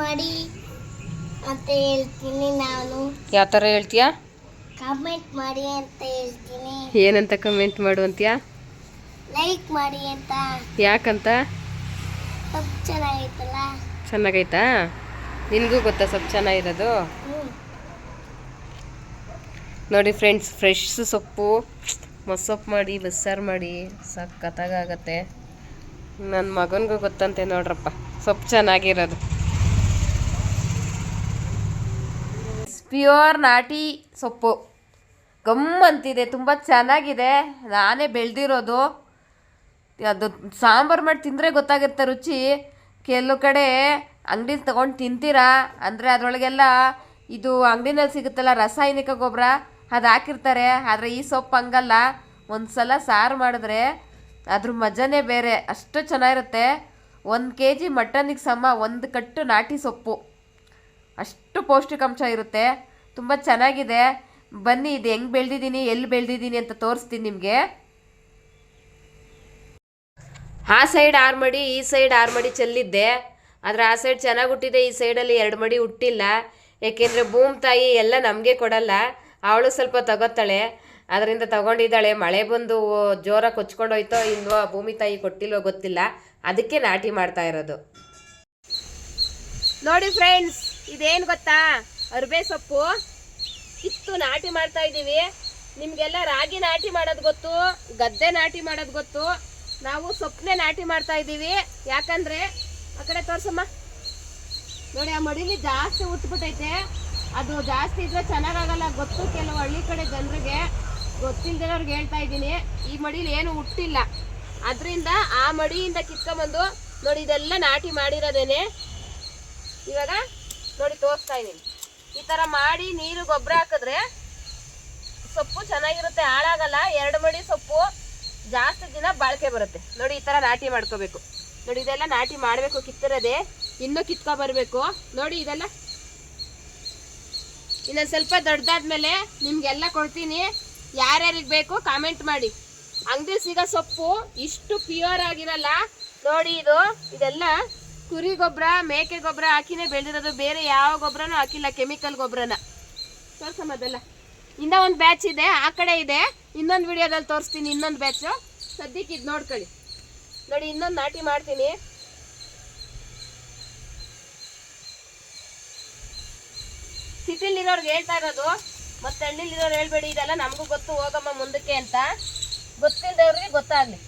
ಮಾಡಿ ಅಂತ ಹೇಳ್ತೀನಿ ನಾನು. ಯಾವ ಥರ ಹೇಳ್ತೀಯಾ? ಕಮೆಂಟ್ ಮಾಡಿ ಅಂತ ಹೇಳ್ತೀನಿ. ಏನಂತ ಕಮೆಂಟ್ ಮಾಡು ಅಂತೀಯಾ? ಲೈಕ್ ಮಾಡಿ ಅಂತ. ಯಾಕಂತ? ಸೊಪ್ಪು ಚೆನ್ನಾಗೈತಲ್ಲ. ಚೆನ್ನಾಗೈತಾ? ನಿನಗೂ ಗೊತ್ತಾ ಸೊಪ್ಪು ಚೆನ್ನಾಗಿರೋದು? ನೋಡಿ ಫ್ರೆಂಡ್ಸ್, ಫ್ರೆಶ್ ಸೊಪ್ಪು ಮೊಸೊಪ್ಪು ಮಾಡಿ ಬಸ್ಸಾರು ಮಾಡಿ ಸಖತ್ತಾಗತ್ತೆ. ನನ್ನ ಮಗನಿಗೂ ಗೊತ್ತಂತೆ ನೋಡ್ರಪ್ಪ ಸೊಪ್ಪು ಚೆನ್ನಾಗಿರೋದು. ಪ್ಯೂರ್ ನಾಟಿ ಸೊಪ್ಪು ಗಮ್ಮಂತಿದೆ, ತುಂಬ ಚೆನ್ನಾಗಿದೆ. ನಾನೇ ಬೆಳೆದಿರೋದು. ಅದು ಸಾಂಬಾರು ಮಾಡಿ ತಿಂದರೆ ಗೊತ್ತಾಗಿರುತ್ತೆ ರುಚಿ. ಕೆಲವು ಕಡೆ ಅಂಗಡಿ ತೊಗೊಂಡು ತಿಂತೀರಾ ಅಂದರೆ ಅದರೊಳಗೆಲ್ಲ ಇದು ಅಂಗಡಿನಲ್ಲಿ ಸಿಗುತ್ತಲ್ಲ ರಾಸಾಯನಿಕ ಗೊಬ್ಬರ ಅದು ಹಾಕಿರ್ತಾರೆ. ಆದರೆ ಈ ಸೊಪ್ಪು ಹಂಗಲ್ಲ. ಒಂದು ಸಲ ಸಾರು ಮಾಡಿದ್ರೆ ಅದ್ರ ಮಜನೇ ಬೇರೆ, ಅಷ್ಟು ಚೆನ್ನಾಗಿರುತ್ತೆ. 1 kg ಮಟನ್ನಿಗೆ ಸಮ 1 ಕಟ್ಟು ನಾಟಿ ಸೊಪ್ಪು. ಅಷ್ಟು ಪೌಷ್ಟಿಕಾಂಶ ಇರುತ್ತೆ, ತುಂಬ ಚೆನ್ನಾಗಿದೆ. ಬನ್ನಿ, ಇದು ಹೆಂಗೆ ಬೆಳೆದಿದ್ದೀನಿ, ಎಲ್ಲಿ ಬೆಳೆದಿದ್ದೀನಿ ಅಂತ ತೋರಿಸ್ತೀನಿ ನಿಮಗೆ. ಆ ಸೈಡ್ 6 ಮಡಿ, ಈ ಸೈಡ್ 6 ಮಡಿ ಚೆಲ್ಲಿದ್ದೆ. ಆದರೆ ಆ ಸೈಡ್ ಚೆನ್ನಾಗಿ ಹುಟ್ಟಿದೆ, ಈ ಸೈಡಲ್ಲಿ 2 ಮಡಿ ಹುಟ್ಟಿಲ್ಲ. ಏಕೆಂದರೆ ಭೂಮಿ ತಾಯಿ ಎಲ್ಲ ನಮಗೆ ಕೊಡಲ್ಲ, ಅವಳು ಸ್ವಲ್ಪ ತಗೋತಾಳೆ. ಅದರಿಂದ ತಗೊಂಡಿದ್ದಾಳೆ. ಮಳೆ ಬಂದು ಜೋರಾಗಿ ಕೊಚ್ಕೊಂಡು ಹೋಯ್ತೋ ಇಲ್ವೋ, ಭೂಮಿ ತಾಯಿ ಕೊಟ್ಟಿಲ್ವೋ ಗೊತ್ತಿಲ್ಲ. ಅದಕ್ಕೆ ನಾಟಿ ಮಾಡ್ತಾ ಇರೋದು. ನೋಡಿ ಫ್ರೆಂಡ್ಸ್, ಇದೇನು ಗೊತ್ತಾ? ಅರ್ಬೆ ಸೊಪ್ಪು ಕಿತ್ತು ನಾಟಿ ಮಾಡ್ತಾ ಇದ್ದೀವಿ. ನಿಮಗೆಲ್ಲ ರಾಗಿ ನಾಟಿ ಮಾಡೋದು ಗೊತ್ತು, ಗದ್ದೆ ನಾಟಿ ಮಾಡೋದು ಗೊತ್ತು. ನಾವು ಸೊಪ್ಪನ್ನೇ ನಾಟಿ ಮಾಡ್ತಾ ಇದ್ದೀವಿ. ಯಾಕಂದರೆ ಆ ಕಡೆ ತೋರ್ಸಮ್ಮ. ನೋಡಿ, ಆ ಮಡಿಲಿ ಜಾಸ್ತಿ ಉಟ್ಬಿಟ್ಟೈತೆ. ಅದು ಜಾಸ್ತಿ ಇದ್ರೆ ಚೆನ್ನಾಗಾಗಲ್ಲ ಗೊತ್ತು. ಕೆಲವು ಹಳ್ಳಿ ಕಡೆ ಜನರಿಗೆ ಗೊತ್ತಿಲ್ದಿರೋರ್ಗೆ ಹೇಳ್ತಾ ಇದ್ದೀನಿ. ಈ ಮಡಿಲಿ ಏನು ಹುಟ್ಟಿಲ್ಲ, ಅದರಿಂದ ಆ ಮಡಿಯಿಂದ ಕಿತ್ಕೊಂಬಂದು ನೋಡಿ ಇದೆಲ್ಲ ನಾಟಿ ಮಾಡಿರೋದೇನೆ. ಇವಾಗ ನೋಡಿ ತೋರಿಸ್ತಾ ಇದ್ದೀನಿ. ಈ ಥರ ಮಾಡಿ ನೀರು ಗೊಬ್ಬರ ಹಾಕಿದ್ರೆ ಸೊಪ್ಪು ಚೆನ್ನಾಗಿರುತ್ತೆ, ಹಾಳಾಗಲ್ಲ. 2 ಮಡಿ ಸೊಪ್ಪು ಜಾಸ್ತಿ ದಿನ ಬಾಳಿಕೆ ಬರುತ್ತೆ. ನೋಡಿ ಈ ಥರ ನಾಟಿ ಮಾಡ್ಕೋಬೇಕು. ನೋಡಿ ಇದೆಲ್ಲ ನಾಟಿ ಮಾಡಬೇಕು, ಕಿತ್ತಿರೋದೆ ಇನ್ನೂ ಕಿತ್ಕೊ ಬರಬೇಕು. ನೋಡಿ ಇದೆಲ್ಲ ಇನ್ನೊಂದು ಸ್ವಲ್ಪ ದೊಡ್ಡದಾದ್ಮೇಲೆ ನಿಮ್ಗೆಲ್ಲ ಕೊಡ್ತೀನಿ. ಯಾರ್ಯಾರಿಗೆ ಬೇಕು ಕಾಮೆಂಟ್ ಮಾಡಿ. ಅಂಗಡಿ ಸಿಗೋ ಸೊಪ್ಪು ಇಷ್ಟು ಪ್ಯೂರ್ ಆಗಿರಲ್ಲ. ನೋಡಿ ಇದೆಲ್ಲ ಕುರಿ ಗೊಬ್ಬರ, ಮೇಕೆ ಗೊಬ್ಬರ ಹಾಕಿನೇ ಬೆಳೆದಿರೋದು. ಬೇರೆ ಯಾವ ಗೊಬ್ಬರನೂ ಹಾಕಿಲ್ಲ, ಕೆಮಿಕಲ್ ಗೊಬ್ಬರನ. ತೋರ್ಸಮ್ಮ ಅದೆಲ್ಲ. ಇನ್ನೂ ಒಂದು ಬ್ಯಾಚ್ ಇದೆ, ಆ ಕಡೆ ಇದೆ. ಇನ್ನೊಂದು ವಿಡಿಯೋದಲ್ಲಿ ತೋರಿಸ್ತೀನಿ ಇನ್ನೊಂದು ಬ್ಯಾಚು. ಸದ್ಯಕ್ಕೆ ಇದು ನೋಡ್ಕೊಳ್ಳಿ. ನೋಡಿ ಇನ್ನೊಂದು ನಾಟಿ ಮಾಡ್ತೀನಿ. ಸಿಟಿಲಿರೋರ್ಗೆ ಹೇಳ್ತಾ ಇರೋದು, ಮತ್ತೆ ಹಳ್ಳಿಲಿರೋರು ಹೇಳ್ಬೇಡಿ. ಇದೆಲ್ಲ ನಮಗೂ ಗೊತ್ತು, ಹೋಗಮ್ಮ ಮುಂದಕ್ಕೆ ಅಂತ. ಗೊತ್ತಿಲ್ಲದವ್ರಿಗೆ ಗೊತ್ತಾಗಲಿ.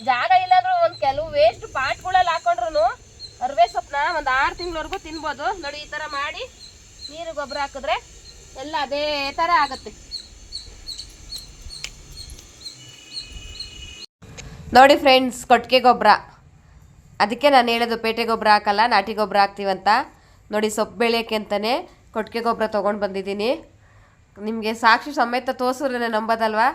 ಜಾಗ ಇಲ್ಲಾಂದ್ರೂ ಒಂದು ಕೆಲವು ವೇಸ್ಟ್ ಪಾಟ್ಗಳಲ್ಲಿ ಹಾಕೊಂಡ್ರು ಅರ್ವೆ ಸೊಪ್ಪನ್ನ ಒಂದು 6 ತಿಂಗಳವರೆಗೂ ತಿನ್ಬೋದು. ನೋಡಿ ಈ ಥರ ಮಾಡಿ ನೀರು ಗೊಬ್ಬರ ಹಾಕಿದ್ರೆ ಎಲ್ಲ ಅದೇ ಥರ ಆಗುತ್ತೆ. ನೋಡಿ ಫ್ರೆಂಡ್ಸ್, ಕೊಟ್ಟಿಗೆ ಗೊಬ್ಬರ. ಅದಕ್ಕೆ ನಾನು ಹೇಳೋದು ಪೇಟೆ ಗೊಬ್ಬರ ಹಾಕಲ್ಲ, ನಾಟಿ ಗೊಬ್ಬರ ಹಾಕ್ತೀವಂತ. ನೋಡಿ ಸೊಪ್ಪು ಬೆಳೆಯೋಕ್ಕೆ ಅಂತಲೇ ಕೊಟ್ಟಿಗೆ ಗೊಬ್ಬರ ತೊಗೊಂಡು ಬಂದಿದ್ದೀನಿ. ನಿಮಗೆ ಸಾಕ್ಷಿ ಸಮೇತ ತೋರಿಸಿದ್ರೆ ನಂಬೋದಲ್ವಾ?